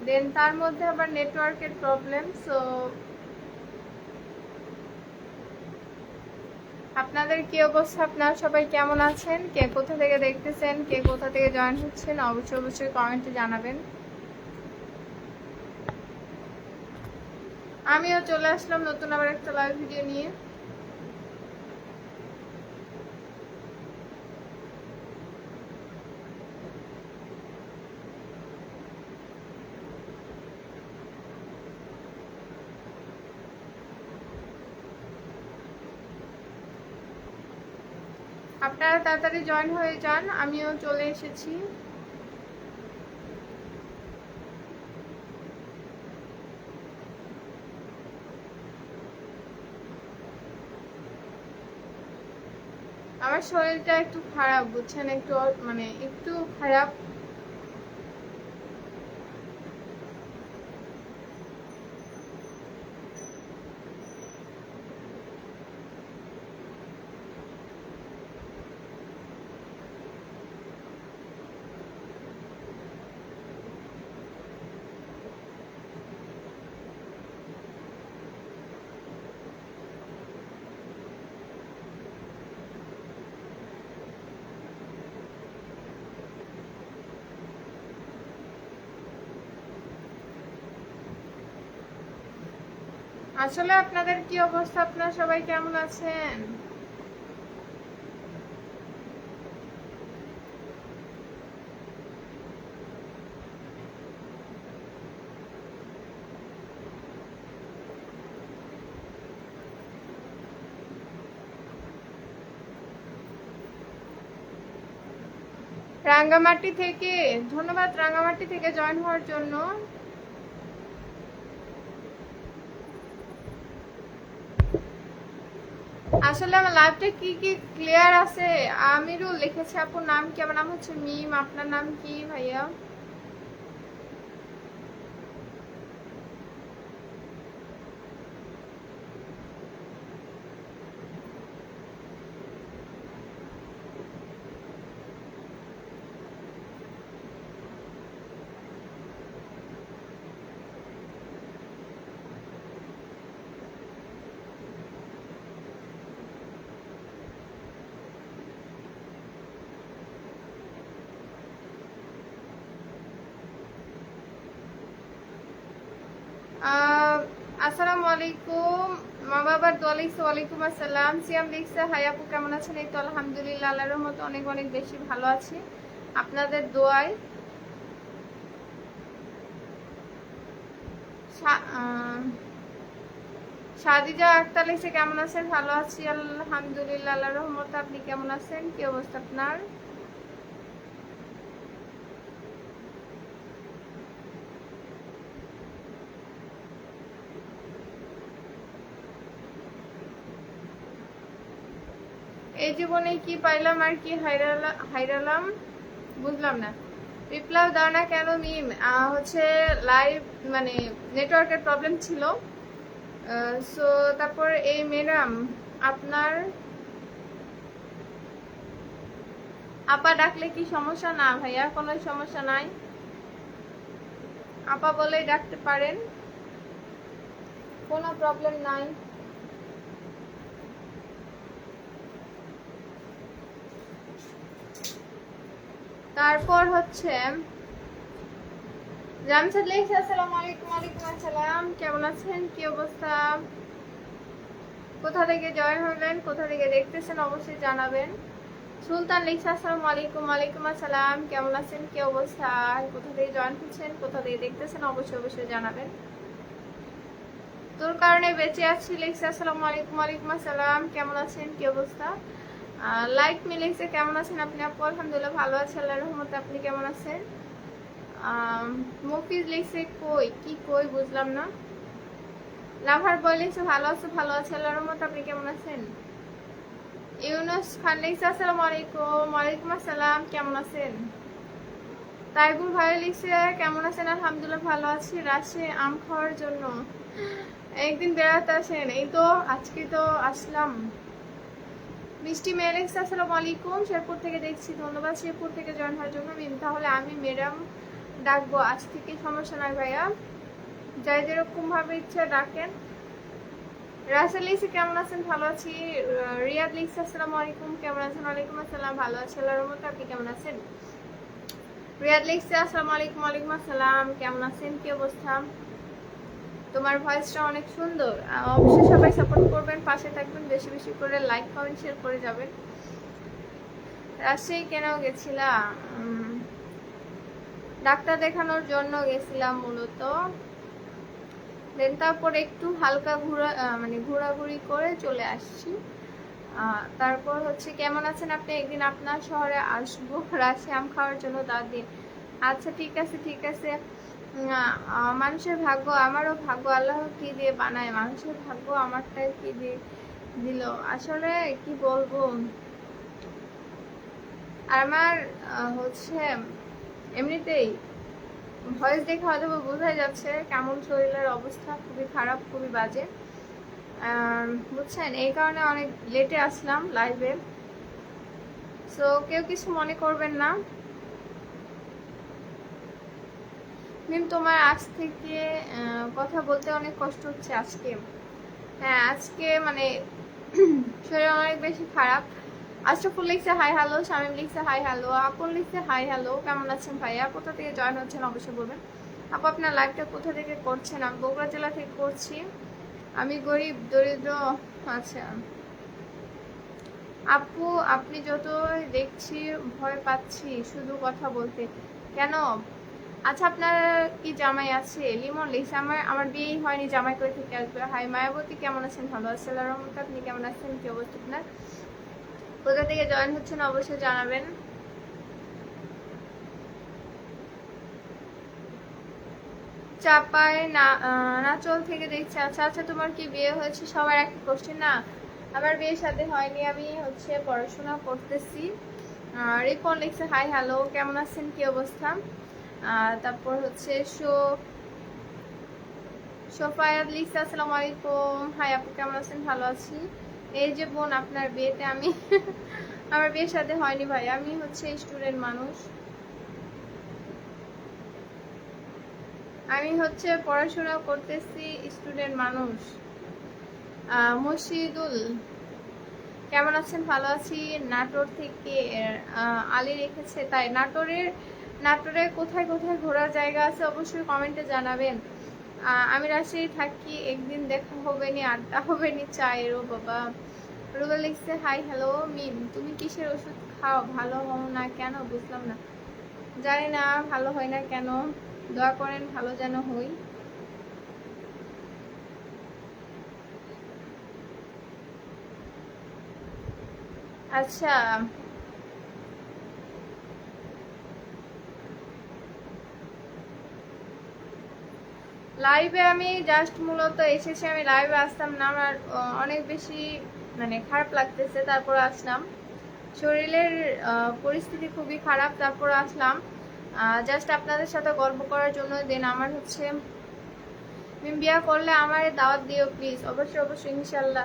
দেন তার মধ্যে আবার নেটওয়ার্কের প্রবলেম। সো আপনাদের কি অবস্থা, আপনারা সবাই কেমন আছেন, কে কোথা থেকে দেখতেছেন, কে কোথা থেকে জয়েন হচ্ছেন, অবশ্যই অবশ্যই কমেন্টে জানাবেন। আমিও চলে আসলাম নতুন আবার একটা লাইভ ভিডিও নিয়ে। আপনারা তাড়াতাড়ি জয়েন হয়ে যান, আমিও চলে এসেছি। আমার শরীরটা একটু খারাপ বুঝছেন, একটু মানে একটু খারাপ। আসলে আপনাদের কি অবস্থা, আপনারা সবাই কেমন আছেন? রাঙ্গামাটি থেকে ধন্যবাদ, রাঙ্গামাটি থেকে জয়েন হওয়ার জন্য। আসলে আমার লাইভটা কি কি ক্লিয়ার আছে? আমিরুল লিখেছে, আপুর নাম কি? আমার নাম হচ্ছে মিম, আপনার নাম কি ভাইয়া? আসসালামু আলাইকুম। মা বাবার দোয়া লিখছে, ওয়ালাইকুম আসসালাম। সিয়াম লিখছে, হাই আপু কেমন আছেন? এই তো আলহামদুলিল্লাহ, আল্লাহর রহমতে অনেক অনেক বেশি ভালো আছি আপনাদের দোয়ায়। সাদিজা আক্তার লিখছে, কেমন আছেন? ভালো আছি আলহামদুলিল্লাহ, আল্লাহর রহমতে। আপনি কেমন আছেন? কি অবস্থা আপনার? এই জীবনে কি পাইলাম আর কি হাইরালাম, বুঝলাম না। রিপ্লাই দাও না কেন মিম? হচ্ছে লাইভ মানে নেটওয়ার্কের প্রবলেম ছিল। সো তারপর এই ম্যাডাম আপনার আপা ডাকলে কি সমস্যা? না ভাইয়া, কোনো সমস্যা নাই, আপা বলেই ডাকতে পারেন, কোনো প্রবলেম নাই। তারপর হচ্ছে জামশেদ লিখছে, আসসালামু আলাইকুম। ওয়ালাইকুম আসসালাম, কেমন আছেন? কি অবস্থা? কোথা থেকে জয়েন হলেন, কোথা থেকে দেখতেছেন অবশ্যই জানাবেন। সুলতান লিখছে, আসসালামু আলাইকুম। ওয়ালাইকুম আসসালাম, কেমন আছেন? কি অবস্থা? কোথা থেকে জয়েন হচ্ছেন, কোথা থেকে দেখতেছেন অবশ্যই অবশ্যই জানাবেন। তোর কারণে বেঁচে আছি লিখছে, আসসালামু আলাইকুম। ওয়ালাইকুম আসসালাম, কেমন আছেন? কি অবস্থা? লাইক মি লিখছে, কেমন আছেন আপনি? আপু আলহামদুলিল্লাহ ভালো আছে আল্লাহর রহমতে, আপনি কেমন আছেন? মফিজ লিখছে, কই কি কই বুঝলাম না। লাভার বয় লিখছে, ভালো আছে ভালো আছে আল্লাহর রহমতে, আপনি কেমন আছেন? ইউনুস খান লিখছে, আসসালামু আলাইকুম। ওয়ালাইকুম আসসালাম, কেমন আছেন? তাইবুল ভাই লিখছে, কেমন আছেন? আলহামদুলিল্লাহ ভালো আছি, রাজশাহী আম খাওয়ার জন্য একদিন বেড়াতে আসেন। এই তো আজকে তো আসলাম। মিষ্টি মেয়ে লিখছে, আসসালামু আলাইকুম, শেরপুর থেকে দেখছি, ধন্যবাদ শেরপুর থেকে জয়েন হওয়ার জন্য। তাহলে আমি ম্যাডাম ডাকবো আজ থেকে, সমস্যা নাই ভাইয়া, যাই যেরকম ভাবে ইচ্ছা ডাকেন। রাসেল লিসি কেমন আছেন? ভালো আছি। রিয়াদ লিসি আসসালামু আলাইকুম, কেমন আছেন? ওয়ালাইকুম আসসালাম, ভালো আছি আল্লাহর রহমতে, আপনি কেমন আছেন? রিয়াদ লিসি আসসালামু আলাইকুম, ওয়ালাইকুম আসসালাম, কেমন আছেন, কি অবস্থা? তোমার ভয়েসটা অনেক সুন্দর। অবশ্যই সবাই সাপোর্ট করবেন, পাশে থাকবেন, বেশি বেশি করে লাইক কমেন্ট শেয়ার করে যাবেন। রাজশাহী কেন গেছিলাম? ডাক্তার দেখানোর জন্য গেছিলাম মূলত। দেন তারপর একটু হালকা মানে ঘোরাঘুরি করে চলে আসছি। তারপর হচ্ছে কেমন আছেন আপনি? একদিন আপনার শহরে আসবো রাশি আম খাওয়ার জন্য, দাওয়াত দিন। আচ্ছা ঠিক আছে ঠিক আছে। মানুষের ভাগ্য, আমারও ভাগ্য আল্লাহ কি দিয়ে বানায়, মানুষের ভাগ্য আমারটাই কি দিয়ে দিল, আসলে কি বলবো। আমার হচ্ছে এমনিতেই ভয়েস দেখে হয়তো বোঝাই যাচ্ছে কেমন শরীরের অবস্থা, খুবই খারাপ, খুবই বাজে, বুঝছেন। এই কারণে অনেক লেটে আসলাম লাইভে, সো কেউ কিছু মনে করবেন না। মিম তোমার আজ থেকে কথা বলতে অনেক কষ্ট হচ্ছে আজকে। হ্যাঁ আজকে মানে শরীর অনেক বেশি খারাপ। আশরাফুল লিখছে হাই হ্যালো, শামিম লিখছে হাই হ্যালো, আপন লিখছে হাই হ্যালো, কেমন আছেন ভাইয়া? কোথা থেকে জয়েন হচ্ছেন অবশ্যই বলবেন। আপু আপনার লাইভটা কোথা থেকে করছেন? আমি বগুড়া জেলা থেকে করছি। আমি গরিব দরিদ্র। আচ্ছা আপু, আপনি যতই দেখছি ভয় পাচ্ছি শুধু কথা বলতে, কেন? আচ্ছা আপনার কি জামাই আছে? লিমন লিখছে আমার বিয়েই হয়নি, জামাই করে থেকে আসবে। হাই মায়াবতী, কেমন আছেন? ভালো আছি আল্লাহর রহমতে, আপনি কেমন আছেন, কি অবস্থা আপনার? কোথা থেকে জয়েন হচ্ছেন অবশ্যই জানাবেন। চাপায় না নাচল থেকে দেখছি। আচ্ছা আচ্ছা, তোমার কি বিয়ে হয়েছে? সবার একটা কোশ্চেন না, আমার বিয়ের সাথে হয়নি, আমি হচ্ছে পড়াশোনা করতেছি। রিপন লিখছে হাই হ্যালো, কেমন আছেন, কি অবস্থা? তারপর হচ্ছে সোফায়াত লিখছে আসসালামু আলাইকুম, হাই আপু কেমন আছেন? ভালো আছি। এই যে বোন আপনার বিয়েতে আমি আমার বিয়ের সাথে হয়নি ভাই, আমি হচ্ছে স্টুডেন্ট মানুষ, আমি হচ্ছে পড়াশোনা করতেছি, স্টুডেন্ট মানুষ। মসজিদুল কেমন আছেন? ভালো আছি। নাটোর থেকে আলী রেখেছে, তাই নাটোরে কোথায় কোথায় ঘোরার জায়গা আছে অবশ্যই কমেন্টে জানাবেন। আমি রাজশাহী থাকি, একদিন দেখা হবে নি, আড্ডা হবে নি চায়ের। ও বাবা। রুবেল লিখছে হাই হ্যালো মিম, তুমি কিসের ওষুধ খাও, ভালো হও না কেন? বুঝলাম না, জানি না ভালো হয় না কেন, দোয়া করেন ভালো যেন হই। আচ্ছা লাইভে আমি জাস্ট মূলত এসেছি, আমি লাইভে আসতাম না, আমার অনেক বেশি মানে খারাপ লাগতেছে, তারপর আসলাম। শরীরের পরিস্থিতি খুবই খারাপ, তারপর আসলাম জাস্ট আপনাদের সাথে গল্প করার জন্য। দেন আমার হচ্ছে বিয়া করলে আমার দাওয়াত দিও প্লিজ। অবশ্যই অবশ্যই ইনশাল্লাহ।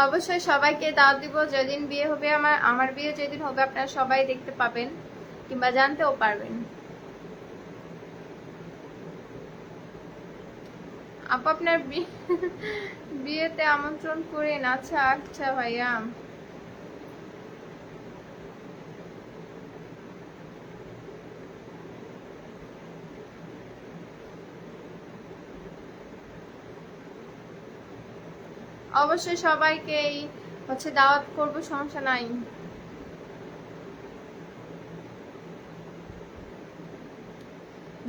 অবশ্যই সবাইকে দাওয়াত দিব, যেদিন বিয়ে হবে, আমার বিয়ে যেদিন হবে আপনারা সবাই দেখতে পাবেন কিংবা জানতেও পারবেন। আপু আপনার বিয়েতে আমন্ত্রণ করেন। আচ্ছা আচ্ছা ভাইয়া। অবশ্যই সবাইকেই হচ্ছে দাওয়াত করব, সমস্যা নাই।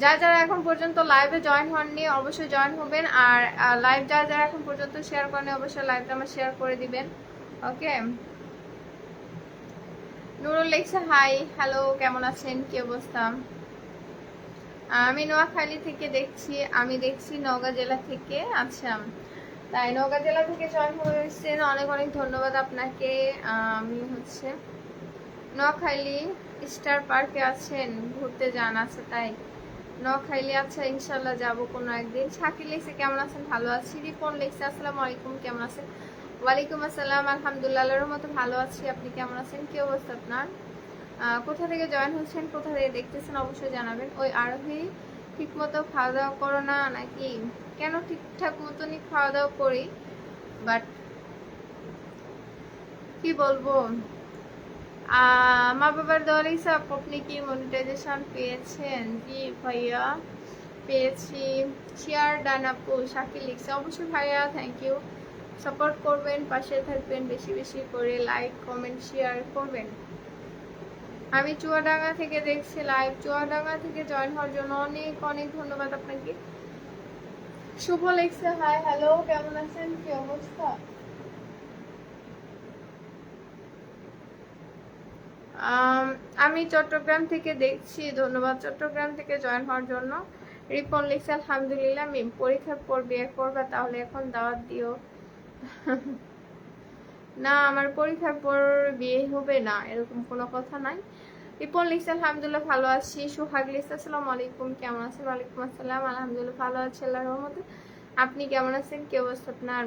যারা যারা এখন পর্যন্ত লাইভে জয়েন হননি অবশ্যই জয়েন হবেন, আর লাইভ যারা যারা এখন পর্যন্ত শেয়ার করেনি অবশ্যই লাইভটা আমার শেয়ার করে দিবেন। ওকে। নুরুল লেখছে হাই হ্যালো, কেমন আছেন, কি অবস্থা? আমি নোয়াখালী থেকে দেখছি, আমি দেখছি নওগাঁ জেলা থেকে। আচ্ছা তাই নওগাঁ জেলা থেকে জয়েন হয়েছেন, অনেক অনেক ধন্যবাদ আপনাকে। আমি হচ্ছে নোয়াখালী স্টার পার্কে আছেন, ঘুরতে যান? আছে তাই নোয়াখালী, আচ্ছা ইনশাল্লাহ যাবো কোনো একদিন। শাকিল লিখছে কেমন আছেন? ভালো আছি। রিপন লিখছে আসসালামু আলাইকুম, কেমন আছেন? ওয়ালাইকুম আসসালাম, আলহামদুলিল্লাহ আল্লাহর মতো ভালো আছি। আপনি কেমন আছেন? কি অবস্থা আপনার? কোথা থেকে জয়েন হচ্ছেন, কোথা থেকে দেখতেছেন অবশ্যই জানাবেন। ওই আরোহী ঠিক মতো খাওয়া দাওয়া করো না নাকি? কেন, ঠিকঠাক মতনই খাওয়া দাওয়া করি, বাট কি বলবো, মা বাবার দোয়ার হিসাব। আপনি কি মনিটাইজেশন পেয়েছেন? জি ভাইয়া পেয়েছি। শেয়ার ডান আপু, শাকিল লিখছে। অবশ্যই ভাইয়া, থ্যাংক ইউ। সাপোর্ট করবেন, পাশে থাকবেন, বেশি বেশি করে লাইক কমেন্ট শেয়ার করবেন। আমি চুয়াডাঙ্গা থেকে দেখছি লাইভ। চুয়াডাঙ্গা থেকে জয়েন হওয়ার জন্য অনেক অনেক ধন্যবাদ আপনাকে। শুভ লিখছে হাই হ্যালো, কেমন আছেন, কি অবস্থা? আমি চট্টগ্রাম থেকে দেখছি, ধন্যবাদ চট্টগ্রাম থেকে জয়েন হওয়ার জন্য। রিপন লিখছে আলহামদুলিল্লাহ মিম, পরীক্ষার পর বিয়ে করবা, তাহলে এখন দাওয়াত দিও। না, আমার পরীক্ষার পর বিয়ে হবে না, এরকম কোনো কথা নাই। রিপন লিখছে আলহামদুলিল্লাহ ভালো আছি। সোহাগ লিখছে আসসালামু আলাইকুম, কেমন আছেন? ওয়ালাইকুম আসসালাম, আলহামদুলিল্লাহ ভালো আছি আল্লাহর রহমতে। আপনি কেমন আছেন, কি অবস্থা আপনার?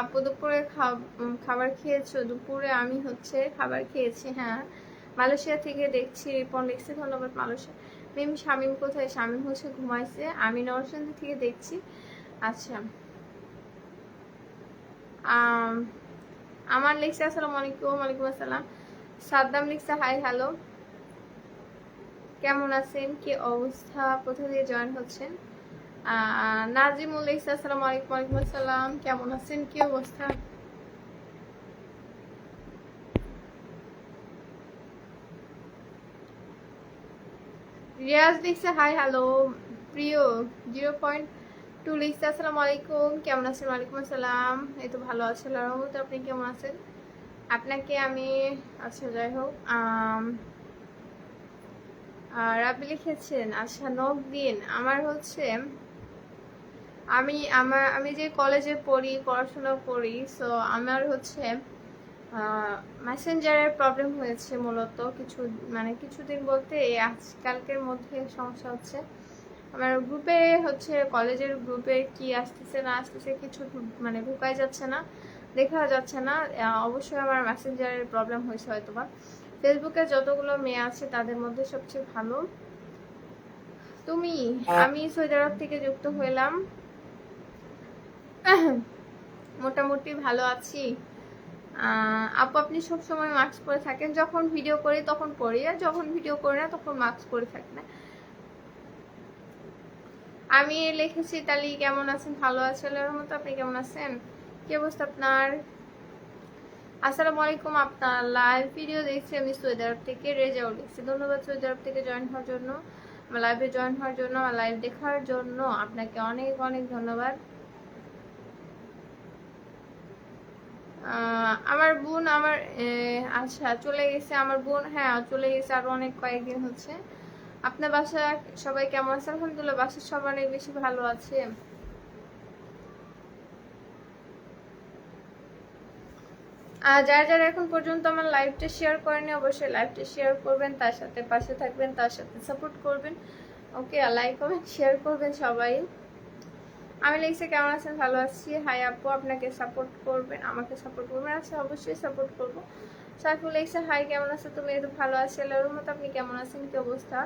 আপু দুপুরে খাবার খেয়েছো? দুপুরে আমি খাবার খেয়েছি, হ্যাঁ। মালয়েশিয়া থেকে দেখছি, রিপন লিখছে ধন্যবাদ মালয়েশিয়া। মিম শামিম কোথায়? শামিম ঘুমাইছে। আমি নরসিংদী থেকে দেখছি। আচ্ছা, আমার লিখছে আসসালামু আলাইকুম। ওয়ালাইকুম আসসালাম। সাদ্দাম লিখছে হাই হ্যালো, কেমন আছেন, কি অবস্থা, কোথা থেকে জয়েন হচ্ছেন? নাজিমুল লিখছে আসসালামু আলাইকুম। ওয়ালাইকুম আসসালাম, কেমন আছেন, কি অবস্থা? রিয়াজ লিখছে হাই হ্যালো। প্রিয় 0.2 লিখছে আসসালামু আলাইকুম, কেমন আছেন? ওয়ালাইকুম আসসালাম, এই তো ভালো আছি আল্লাহর রহমতে। আপনি কেমন আছেন? আপনাকে আমি, আচ্ছা যাই হোক, রাবি লিখেছেন, আচ্ছা নক দিন। আমার আমি যে কলেজে পড়াশোনা করি, সো আমার মেসেঞ্জারের প্রবলেম হয়েছে মূলত কিছু, মানে কিছুদিন বলতে এই আজকালকের মধ্যে সমস্যা হচ্ছে। আমার গ্রুপে কলেজের গ্রুপে কি আসতেছে না আসতেছে কিছু মানে ঢুকাই যাচ্ছে না, দেখা যাচ্ছে না। অবশ্যই আমার মেসেঞ্জারের প্রবলেম হয়েছে হয়তোবা। ফেসবুকে যতগুলো মেয়ে আছে তাদের মধ্যে সবচেয়ে ভালো তুমি। আমি সৌদি আরব থেকে যুক্ত হইলাম, মোটামুটি ভালো আছি। আপু আপনি সবসময় মাস্ক পরে থাকেন? যখন ভিডিও করি তখন পরি, আর যখন ভিডিও করি না তখন মাস্ক পরে থাকি না। আমি লিখেছি তালি, কেমন আছেন? ভালো আছি আল্লাহর রহমতে। আপনি কেমন আছেন, কি অবস্থা আপনার? আসসালামু আলাইকুম। আপনার লাইভ ভিডিও দেখছি আমি সৌদি আরব থেকে। রেজাউল লিখছি ধন্যবাদ সৌদি আরব থেকে জয়েন হওয়ার জন্য, আমার লাইভে জয়েন হওয়ার জন্য, আমার লাইভ দেখার জন্য আপনাকে অনেক অনেক ধন্যবাদ। আমার বোন আচ্ছা চলে গেছে আমার বোন, হ্যাঁ চলে গেছে আরো অনেক কয়েকদিন হচ্ছে। আপনার বাসা সবাই কেমন আছে? আলহামদুলিল্লাহ বাসার সবাই অনেক বেশি ভালো আছে। যারা যারা এখন পর্যন্ত আমার লাইভটা শেয়ার করেনি অবশ্যই লাইভটা শেয়ার করবেন, তার সাথে পাশে থাকবেন, তার সাথে সাপোর্ট করবেন। ওকে, লাইক কমেন্ট শেয়ার করবেন সবাই। আমি লিখছি কেমন আছেন? ভালো আছি। হাই আপু, আপনাকে সাপোর্ট করবেন, আমাকে সাপোর্ট করবেন? আচ্ছা অবশ্যই সাপোর্ট করবো। সাইফুল লিখছে হাই কেমন আছো তুমি? একটু ভালো আছি আল্লাহর রহমতে। আপনি কেমন আছেন, কি অবস্থা?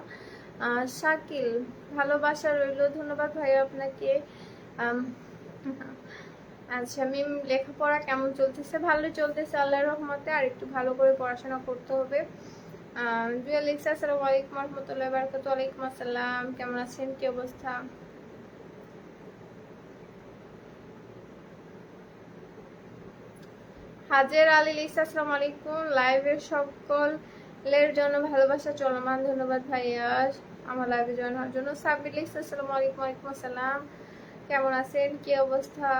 শাকিল ভালোবাসা রইল, ধন্যবাদ ভাইয়া আপনাকে। আচ্ছা মিম, লেখাপড়া কেমন চলতেছে? ভালোই চলতেছে আল্লাহর রহমতে, আর একটু ভালো করে পড়াশোনা করতে হবে। জুয়েল লিখছে আসসালামু আলাইকুম রহমতুল্লাহ বারাকাতুহু। ওয়ালাইকুম আসসালাম, কেমন আছেন, কি অবস্থা? হাজের আলী লিখছে আসসালামু আলাইকুম, লাইভের সকলের জন্য ভালোবাসা চলমান, ধন্যবাদ ভাইয়া আমার লাইভে জয়েন হওয়ার জন্য। সাব্বির লিখছে আসসালামু আলাইকুম। ওয়ালাইকুম আসসালাম, কেমন আছেন, কি অবস্থা?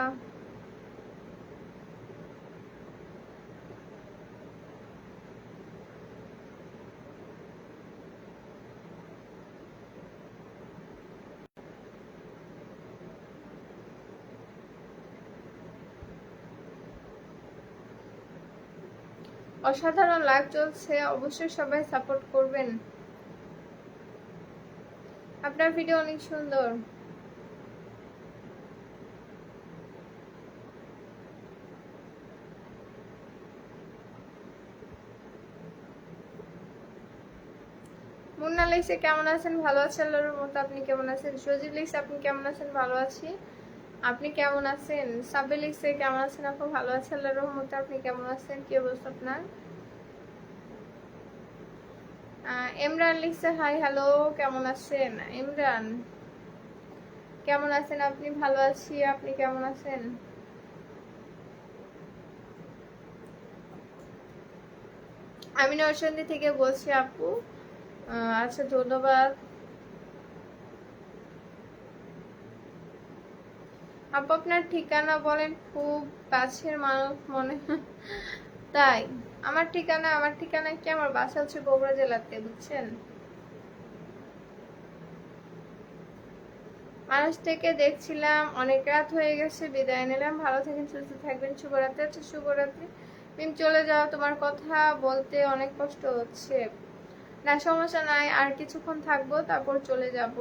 অসাধারণ লাইভ চলছে, অবশ্যই সবাই সাপোর্ট করবেন। আপনার ভিডিও অনেক সুন্দর। মুন্না লিখছে কেমন আছেন, ভালো আছি আল্লাহর মতো, আপনি কেমন আছেন? সজীব লিখছে আপনি কেমন আছেন, ভালো আছি, আপনি কেমন আছেন? সাব্বে লিখছে কেমন আছেন আপু, ভালো আছি আল্লাহর রহমতে, আপনি কেমন আছেন, কি অবস্থা আপনার? ইমরান লিখছে হাই হ্যালো, কেমন আছেন ইমরান? কেমন আছেন আপনি? ভালো আছি, আপনি কেমন আছেন? আমি নরসিংদী থেকে বলছি আপু। আচ্ছা ধন্যবাদ আপু। আপনার ঠিকানা বলেন, খুব কাছের মানুষ মনে হয়। তাই? আমার ঠিকানা কি, আমার বাসা হচ্ছে বগুড়া জেলাতে, বুঝছেন? মানুষ থেকে দেখছিলাম, অনেক রাত হয়ে গেছে, বিদায় নিলাম, ভালো থাকেন সুস্থ থাকবেন, শুভরাত্রি। আচ্ছা শুভরাত্রি। তুমি চলে যাও, তোমার কথা বলতে অনেক কষ্ট হচ্ছে। না সমস্যা নাই, আর কিছুক্ষণ থাকবো তারপর চলে যাব।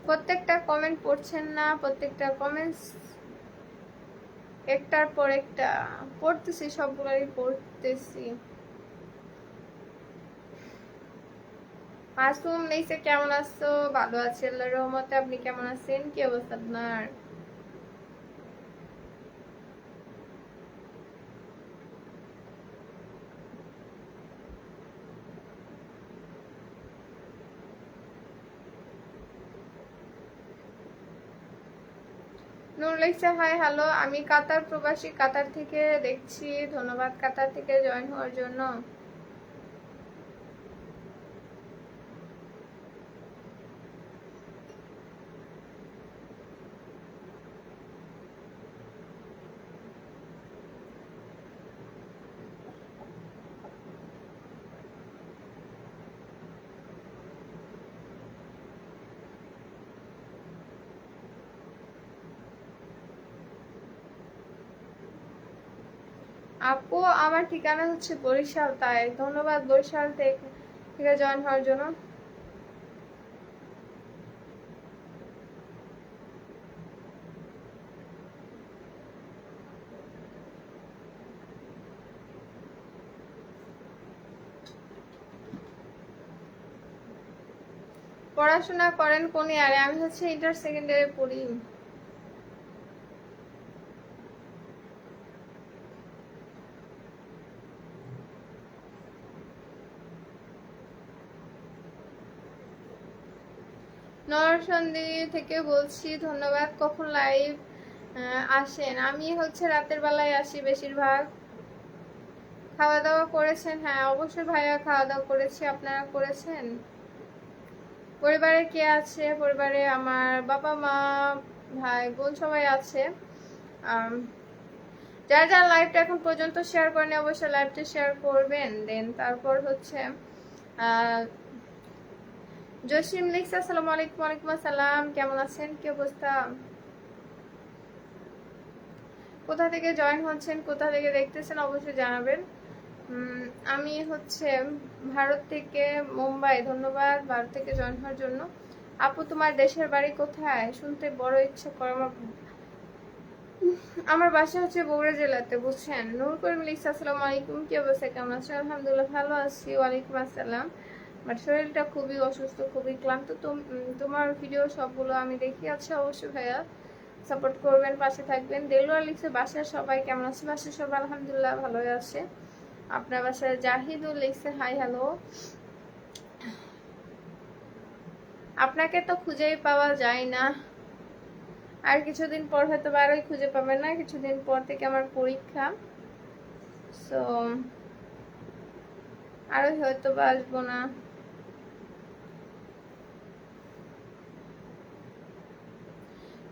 প্রত্যেকটা কমেন্ট পড়ছেন না, প্রত্যেকটা কমেন্টস একটার পর একটা পড়তেছি, সবগুলোই পড়তেছি। মাসুম লিখছে কেমন আছো, ভালো আছি আল্লাহর রহমতে, আপনি কেমন আছেন, কি অবস্থা আপনার? নূর লিখছে হাই হ্যালো, আমি কাতার প্রবাসী, কাতার থেকে দেখছি, ধন্যবাদ কাতার থেকে জয়েন হওয়ার জন্য। আপু আমার ঠিকানা হচ্ছে বরিশাল, তাই ধন্যবাদ বরিশাল থেকে জয়েন হওয়ার জন্য। পড়াশোনা করেন কোন ইয়ারে? আমি হচ্ছে ইন্টার সেকেন্ড ইয়ারে পড়ি। নরসিংদী থেকে বলছি, ধন্যবাদ। কখন লাইভ আসেন? আমি হচ্ছে রাতের বেলায় আসি বেশিরভাগ। খাওয়া দাওয়া করেছেন? হ্যাঁ অবশ্যই ভাইয়া, খাওয়া দাওয়া করেছি, আপনারা করেছেন? পরিবারে কে আছে? পরিবারে আমার বাবা মা ভাই বোন সবাই আছে। যারা যারা লাইভটা এখন পর্যন্ত শেয়ার করেন অবশ্যই লাইভটা শেয়ার করবেন। দেন তারপর হচ্ছে জসিম লিখছে আসসালামু আলাইকুম। ওয়ালাইকুম আসসালাম, কেমন আছেন, কি অবস্থা? কোথা থেকে জয়েন হচ্ছেন, কোথা থেকে দেখতেছেন অবশ্যই জানাবেন। আমি হচ্ছে ভারত থেকে, মুম্বাই। ধন্যবাদ ভারত থেকে জয়েন হওয়ার জন্য। আপু তোমার দেশের বাড়ি কোথায়? শুনতে বড় ইচ্ছা করে আমার। আমার বাসা হচ্ছে বগুড়া জেলাতে, বুঝছেন? নূর করিম লিখছে আসসালামু আলাইকুম, কি অবস্থা, কেমন আছেন? আলহামদুলিল্লাহ ভালো আছি। ওয়ালাইকুম আসসালাম। বাট শরীরটা খুবই অসুস্থ, খুবই ক্লান্ত। তোমার ভিডিও সবগুলো আমি দেখি। আচ্ছা অবশ্যই ভাইয়া, সাপোর্ট করবেন, পাশে থাকবেন। দেলোয়ার লিখছে বাসার সবাই কেমন আছে? বাসার সবাই আলহামদুলিল্লাহ ভালোই আছে। আপনার বাসায় জাহিদুল লিখছে হাই হ্যালো। আপনাকে তো খুঁজেই পাওয়া যায় না, আর কিছুদিন পর হয়তো আরোই খুঁজে পাবেন না, কিছুদিন পর থেকে আমার পরীক্ষা, সো আরোই হয়তো বা আসবো না।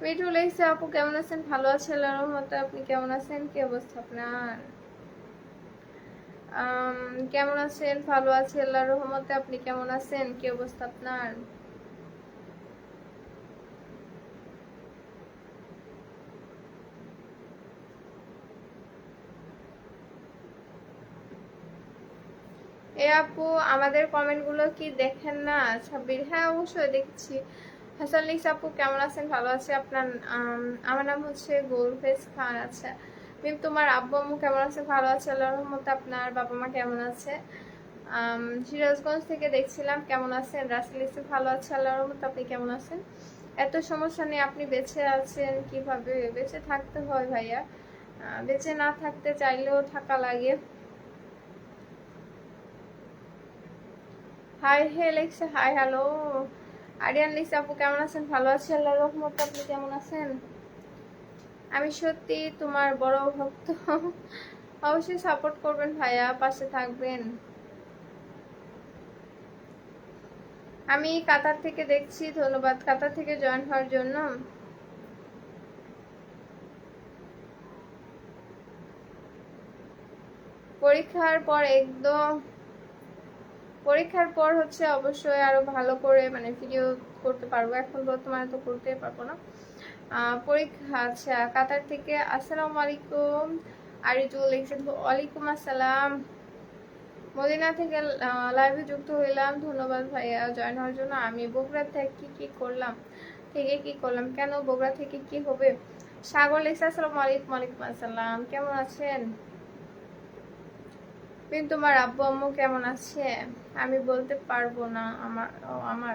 মিঠু লিখছে আপু কেমন আছেন? ভালো আছে আল্লাহর রহমতে, আপনি কেমন আছেন, কি অবস্থা আপনার? কেমন আছেন? ভালো আছে আল্লাহর রহমতে, আপনি কেমন আছেন, কি অবস্থা আপনার? এ আপু আমাদের কমেন্ট গুলো কি দেখেন না? সাব্বির হ্যাঁ অবশ্যই দেখছি। হাসান লিখছে আপু কেমন আছেন? ভালো আছে আপনার? আমার নাম হচ্ছে গোলফেজ খান। আচ্ছা মিম, তোমার আব্বু আম্মু কেমন আছে? ভালো আছে আল্লাহর রহমতে। আপনার বাবা মা কেমন আছে? সিরাজগঞ্জ থেকে দেখছিলাম। কেমন আছেন? রাসেল ইসে ভালো আছে আল্লাহর রহমতে। আপনি কেমন আছেন? এত সমস্যা নেই, আপনি বেঁচে আছেন কিভাবে? বেঁচে থাকতে হয় ভাইয়া, বেঁচে না থাকতে চাইলেও থাকা লাগে। হাই হে লেখছে, হাই হ্যালো। আরিয়ান লিখছে আপু কেমন আছেন? ভালো আছি আল্লাহর রহমতে। আপনি কেমন আছেন? আমি সত্যি তোমার বড় ভক্ত। অবশ্যই সাপোর্ট করবেন ভাইয়া, পাশে থাকবেন। আমি কাতার থেকে দেখছি, ধন্যবাদ কাতার থেকে জয়েন হওয়ার জন্য। পরীক্ষার পর হচ্ছে অবশ্যই আরো ভালো করে মানে ভিডিও করতে পারবো, এখন বর্তমানে তো করতে পারবো না। পরীক্ষা, আচ্ছা কাতার থেকে আসসালামু আলাইকুম। আরিজুল লিখছেন ওয়ালাইকুম আসসালাম। মদিনা থেকে লাইভে যুক্ত হইলাম, ধন্যবাদ ভাইয়া জয়েন হওয়ার জন্য। আমি বগুড়া থেকে কি করলাম কেন? বগুড়া থেকে কি হবে? সাগর লিখছে আসসালামু আলাইকুম। ওয়ালাইকুম আসসালাম। কেমন আছেন? কিন্তু তোমার আব্বু আম্মু কেমন আছে? আমি বলতে পারবো না। আমার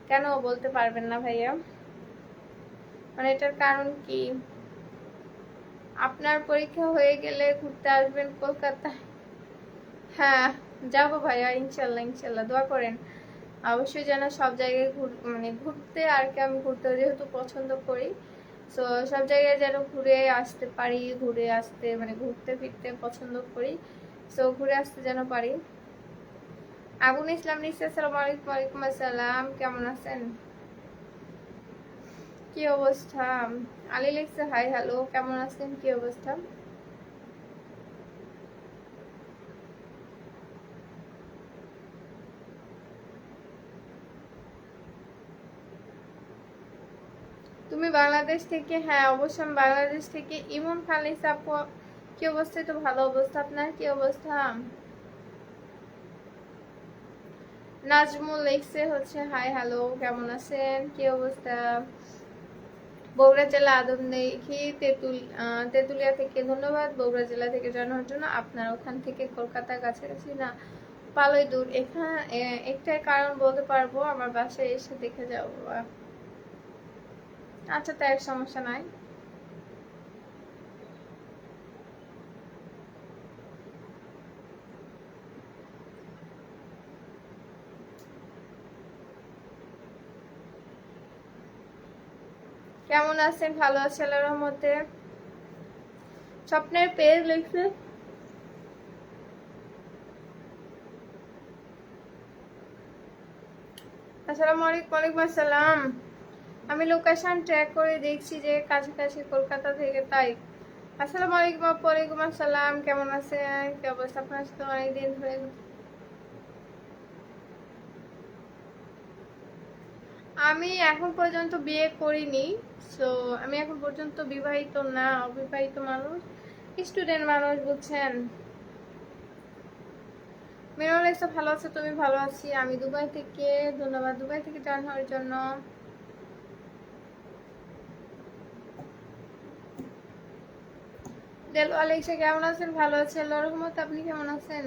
কেন বলতে পারবেন না ভাইয়া? মানে এটার কারণ কি? আপনার পরীক্ষা হয়ে গেলে ঘুরতে আসবেন কলকাতায়। হ্যাঁ যাবো ভাইয়া, ইনশাল্লাহ ইনশাল্লাহ, দোয়া করেন অবশ্যই যেন সব জায়গায় মানে ঘুরতে আর কি, আমি ঘুরতে যেহেতু পছন্দ করি, তো সব জায়গায় যেন ঘুরে আসতে পারি, ঘুরে আসতে মানে ঘুরতে ফিরতে পছন্দ করি, তো ঘুরে আসতে যেন পারি। আগুন ইসলাম নিশ্চয় আসসালামু আলাইকুম। ওয়ালাইকুম আসসালাম। কেমন আছেন? কি অবস্থা? আলী লিখছে হাই হ্যালো। কেমন আছেন? কি অবস্থা? তুমি বাংলাদেশ থেকে? হ্যাঁ অবশ্যই আমি বাংলাদেশ থেকে। ইমন খান লিখছে আপু কি অবস্থা? তো ভালো অবস্থা, আপনার কি অবস্থা? নাজমুল লিখছে হচ্ছে হাই হ্যালো, কেমন আছেন? কি অবস্থা? বগুড়া জেলা আদমদীঘি তেতুলিয়া থেকে, ধন্যবাদ বগুড়া জেলা থেকে জানার জন্য। আপনার ওখান থেকে কলকাতার কাছাকাছি না পালোই দূর? এখানে একটাই কারণ বলতে পারবো, আমার বাসায় এসে দেখে যাও। আচ্ছা তাই এক সমস্যা নাই। কেমন আছেন? ভালো আছে আল্লাহর রহমতে। স্বপ্নের পেজ লিখছে আসসালামু আলাইকুম। ওয়ালাইকুম আসসালাম। আমি লোকেশন ট্র্যাক করে দেখছি যে কাছাকাছি কলকাতা থেকে, তাই। আসসালামু আলাইকুম আপু। ওয়ালাইকুম আসসালাম। কেমন আছেন? কি অবস্থা? আপনার সাথে অনেকদিন ধরে। আমি এখন পর্যন্ত বিয়ে করিনি, তো আমি এখন পর্যন্ত বিবাহিত না, অবিবাহিত মানুষ, স্টুডেন্ট মানুষ, বুঝছেন। মিরর এসে ভালো আছে, তুমি ভালো আছি। আমি দুবাই থেকে, ধন্যবাদ দুবাই থেকে জয়েন হওয়ার জন্য। দেলওয়াল এসে কেমন আছেন? ভালো আছে আল্লাহর রহমতে। আপনি কেমন আছেন?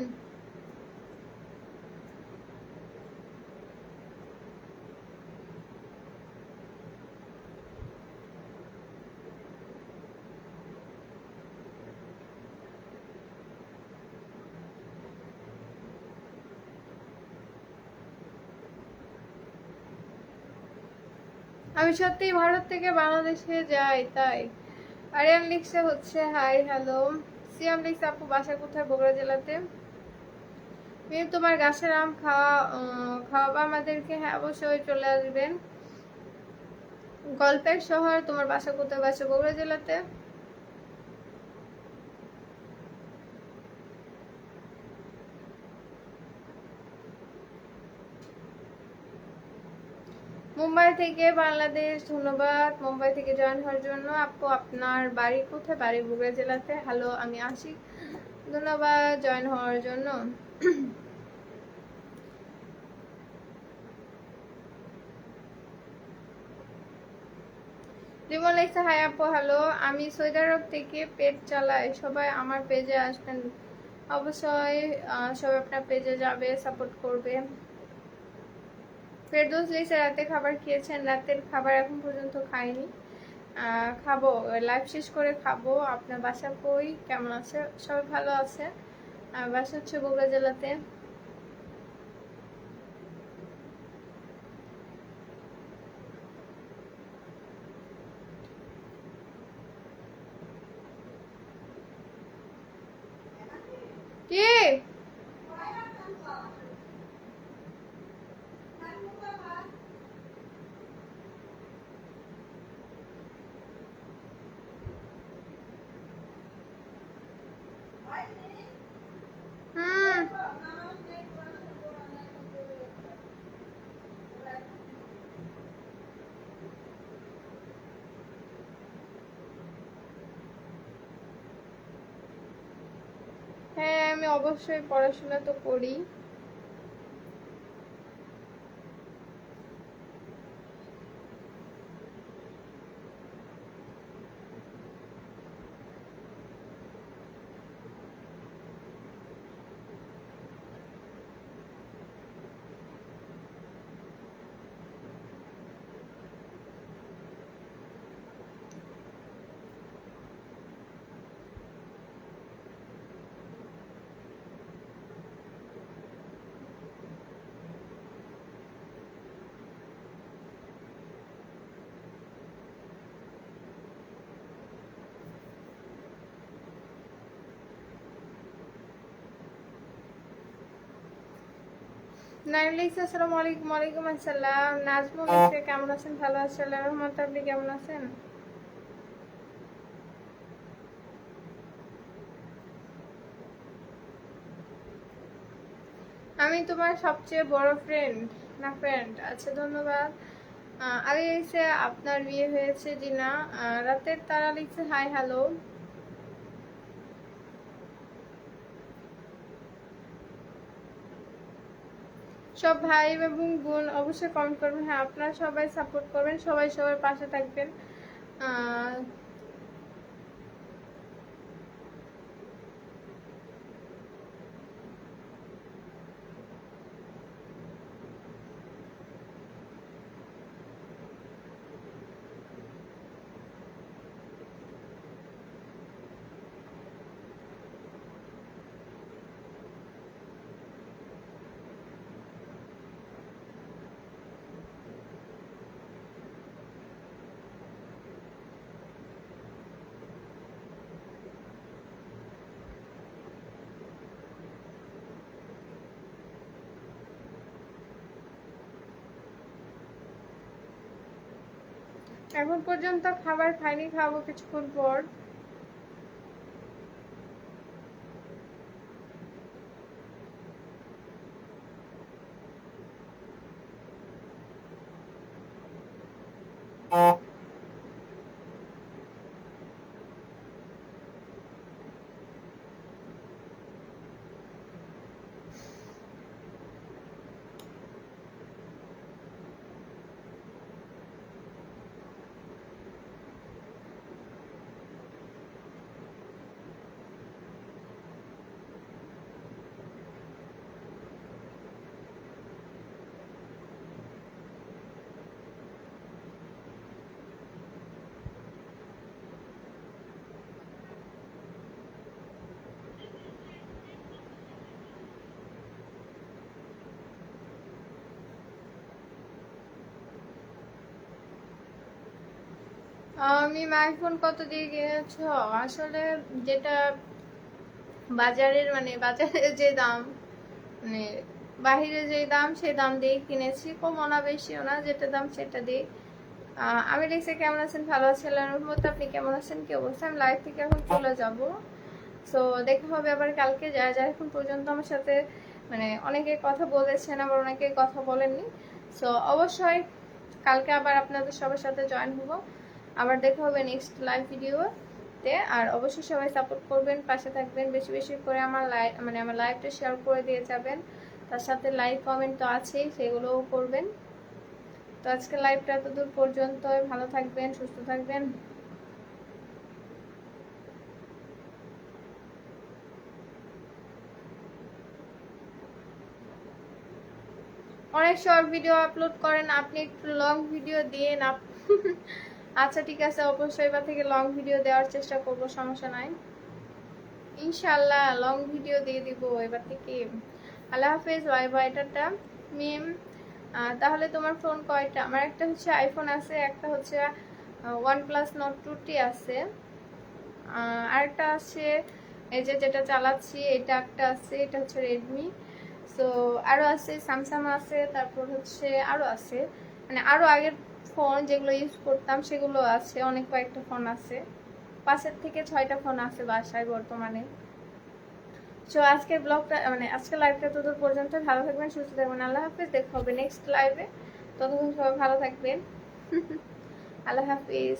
আমি সত্যি ভারত থেকে বাংলাদেশে যাই, তাই। আরিয়ান লিখছে হচ্ছে হাই হ্যালো। সিয়াম লিখছে আপু বাসা কোথায়? বগুড়া জেলাতে। তোমার গাছের আম খাওয়াবা আমাদেরকে? হ্যাঁ অবশ্যই চলে আসবেন। গল্পের শহর, তোমার বাসা কোথায়? বাসা বগুড়া জেলাতে। মুম্বাই থেকে বাংলাদেশ, ধন্যবাদ মুম্বাই থেকে জয়েন হওয়ার জন্য। আপু আপনার বাড়ি কোথায়? বাড়ি বগুড়া জেলাতে। হ্যালো আমি আশিক, ধন্যবাদ জয়েন হওয়ার জন্য। রিমন লেখা হাই আপু হ্যালো, আমি সৌদি আরব থেকে পেজ চালাই, সবাই আমার পেজে আসবেন। অবশ্যই সবাই আপনার পেজে যাবে, সাপোর্ট করবে। ফেরদৌস লিখছে রাতে খাবার খেয়েছেন? রাতের খাবার এখন পর্যন্ত খাইনি, খাবো, লাইভ শেষ করে খাবো। আপনার বাসা কই, কেমন আছে? সবাই ভালো আছে। বাসা হচ্ছে বগুড়া জেলাতে। কি হুম হ্যাঁ, আমি অবশ্যই পড়াশোনা তো করি। আসসালামু আলাইকুম। ওয়ালাইকুম আসসালাম। নাজমুল লিখছে কেমন আছেন? ভালো আছি আল্লাহর রহমতে, আপনি কেমন আছেন? আমি তোমার সবচেয়ে বড় ফ্রেন্ড না ফ্রেন্ড? আচ্ছা, ধন্যবাদ। আগে লিখছে আপনার বিয়ে হয়েছে? জি না। রাতের তারা লিখছে হাই হ্যালো। সব ভাই এবং বোন অবশ্যই কমেন্ট করবেন। হ্যাঁ, আপনারা সবাই সাপোর্ট করবেন, সবাই সবার পাশে থাকবেন। আহ এখন পর্যন্ত খাবার খাইনি, খাবো কিছুক্ষণ পর। আমি আইফোন কত দিয়ে কিনেছো? আসলে যেটা বাজারের মানে বাজারে যে দাম, মানে বাহিরে যে দাম সেই দাম দিয়ে কিনেছি, কমও না বেশিও না, যেটা দাম সেটা দিয়ে। আমি দেখছি কেমন আছেন? ভালো আছি আল্লাহর রহমতে, আপনি কেমন আছেন? কি অবস্থা? আমি লাইভ থেকে এখন চলে যাব। সো দেখা হবে আবার কালকে। যারা যারা এখন পর্যন্ত আমার সাথে মানে অনেকে কথা বলেছেন, আবার অনেকে কথা বলেননি। সো অবশ্যই কালকে আবার আপনাদের সবার সাথে জয়েন হবো, আবার দেখা হবে নেক্সট লাইভ ভিডিওতে। আর অবশ্যই সবাই সাপোর্ট করবেন, পাশে থাকবেন, বেশি বেশি করে আমার লাইভ মানে আমার লাইভটা শেয়ার করে দিয়ে যাবেন। তার সাথে লাইক কমেন্ট তো আছেই, সেগুলোও করবেন। তো আজকে লাইভটা এতদূর পর্যন্ত, ভালো থাকবেন, সুস্থ থাকবেন। অনেক শর্ট ভিডিও আপলোড করেন, আপনি একটু লং ভিডিও দিয়ে না। আচ্ছা ঠিক আছে, অবশ্যই এবার থেকে লং ভিডিও দেওয়ার চেষ্টা করব, সমস্যা নাই ইনশাল্লাহ, লং ভিডিও দিয়ে দিব এবার থেকে। আল্লাহ হাফেজ, বাই বাই, টাটা মিম। তাহলে তোমার ফোন কয়টা? আমার একটা হচ্ছে আইফোন আছে, একটা হচ্ছে OnePlus Nord 2T আছে, আরেকটা আছে এই যে যেটা চালাচ্ছি, এটা একটা আছে, এটা হচ্ছে রেডমি। সো আরো আছে স্যামসাং আছে, তারপর হচ্ছে আরো আছে, মানে আরো আগের ফোন যেগুলো ইউজ করতাম সেগুলো আছে, অনেক কয়েকটা ফোন আছে, 5 থেকে 6টা ফোন আছে বাসায় বর্তমানে। সো আজকের ব্লগটা মানে আজকের লাইভটা তো পর্যন্ত, ভালো থাকবেন, সুস্থ থাকবেন, আল্লাহ হাফিজ, দেখা হবে নেক্সট লাইভে, ততক্ষণ সবাই ভালো থাকবেন। আল্লাহ হাফিজ।